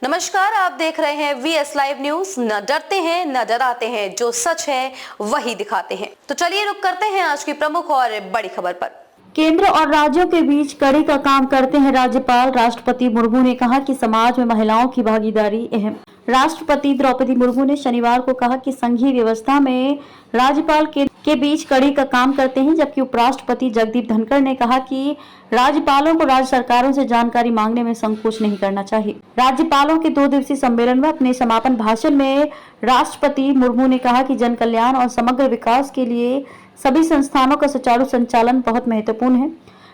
नमस्कार, आप देख रहे हैं वीएस लाइव न्यूज। न डरते हैं न डराते हैं, जो सच है वही दिखाते हैं। तो चलिए रुक करते हैं आज की प्रमुख और बड़ी खबर पर। केंद्र और राज्यों के बीच कड़ी का काम करते हैं राज्यपाल। राष्ट्रपति मुर्मू ने कहा कि समाज में महिलाओं की भागीदारी अहम। राष्ट्रपति द्रौपदी मुर्मू ने शनिवार को कहा कि संघीय व्यवस्था में राज्यपाल के बीच कड़ी का काम करते हैं, जबकि उपराष्ट्रपति जगदीप धनखड़ ने कहा कि राज्यपालों को राज्य सरकारों से जानकारी मांगने में संकोच नहीं करना चाहिए। राज्यपालों के 2 दिवसीय सम्मेलन में अपने समापन भाषण में राष्ट्रपति मुर्मू ने कहा कि जन कल्याण और समग्र विकास के लिए सभी संस्थानों का सुचारू संचालन बहुत महत्वपूर्ण है।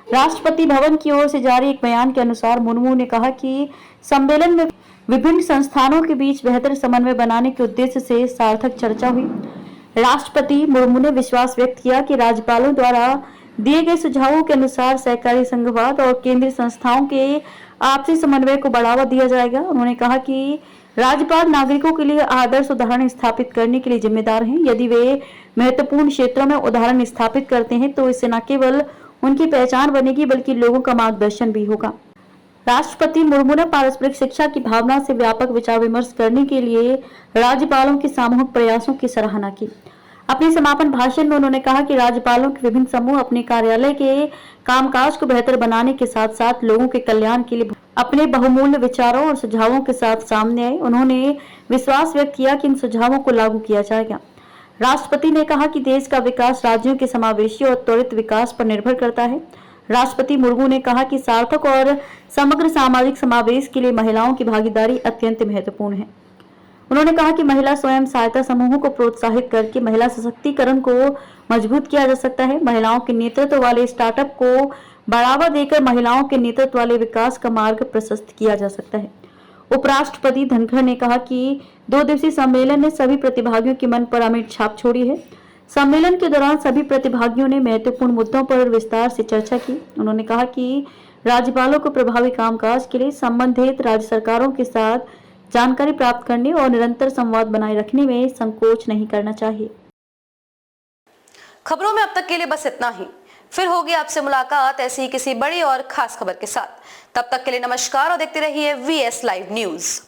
राष्ट्रपति भवन की ओर से जारी एक बयान के अनुसार मुर्मू ने कहा कि सम्मेलन में विभिन्न संस्थानों के बीच बेहतर समन्वय बनाने के उद्देश्य से सार्थक चर्चा हुई। राष्ट्रपति मुर्मू ने विश्वास व्यक्त किया कि राज्यपालों द्वारा दिए गए सुझावों के अनुसार सहकारी संघवाद और केंद्रीय संस्थाओं के आपसी समन्वय को बढ़ावा दिया जाएगा। उन्होंने कहा कि राज्यपाल नागरिकों के लिए आदर्श उदाहरण स्थापित करने के लिए जिम्मेदार हैं। यदि वे महत्वपूर्ण क्षेत्रों में उदाहरण स्थापित करते हैं तो इससे न केवल उनकी पहचान बनेगी बल्कि लोगों का मार्गदर्शन भी होगा। राष्ट्रपति मुर्मू ने पारस्परिक शिक्षा की भावना से व्यापक विचार विमर्श करने के लिए राज्यपालों के सामूहिक प्रयासों की सराहना की। अपने समापन भाषण में उन्होंने कहा कि राज्यपालों के विभिन्न समूह अपने कार्यालय के कामकाज को बेहतर बनाने के साथ साथ लोगों के कल्याण के लिए अपने बहुमूल्य विचारों और सुझावों के साथ सामने आए। उन्होंने विश्वास व्यक्त किया कि इन सुझावों को लागू किया जाएगा। राष्ट्रपति ने कहा कि देश का विकास राज्यों के समावेशी और त्वरित विकास पर निर्भर करता है। राष्ट्रपति मुर्मू ने कहा कि सार्थक और समग्र सामाजिक समावेश के लिए महिलाओं की भागीदारी अत्यंत महत्वपूर्ण है। उन्होंने कहा कि महिला स्वयं सहायता समूहों को प्रोत्साहित करके महिला सशक्तिकरण को मजबूत किया जा सकता है। महिलाओं के नेतृत्व वाले स्टार्टअप को बढ़ावा देकर महिलाओं के नेतृत्व वाले विकास का मार्ग प्रशस्त किया जा सकता है। उपराष्ट्रपति धनखड़ ने कहा कि 2 दिवसीय सम्मेलन ने सभी प्रतिभागियों के मन पर अमिट छाप छोड़ी है। सम्मेलन के दौरान सभी प्रतिभागियों ने महत्वपूर्ण मुद्दों पर विस्तार से चर्चा की। उन्होंने कहा कि राज्यपालों को प्रभावी कामकाज के लिए संबंधित राज्य सरकारों के साथ जानकारी प्राप्त करने और निरंतर संवाद बनाए रखने में संकोच नहीं करना चाहिए। खबरों में अब तक के लिए बस इतना ही। फिर होगी आपसे मुलाकात ऐसी किसी बड़ी और खास खबर के साथ। तब तक के लिए नमस्कार और देखते रहिए वीएस लाइव न्यूज।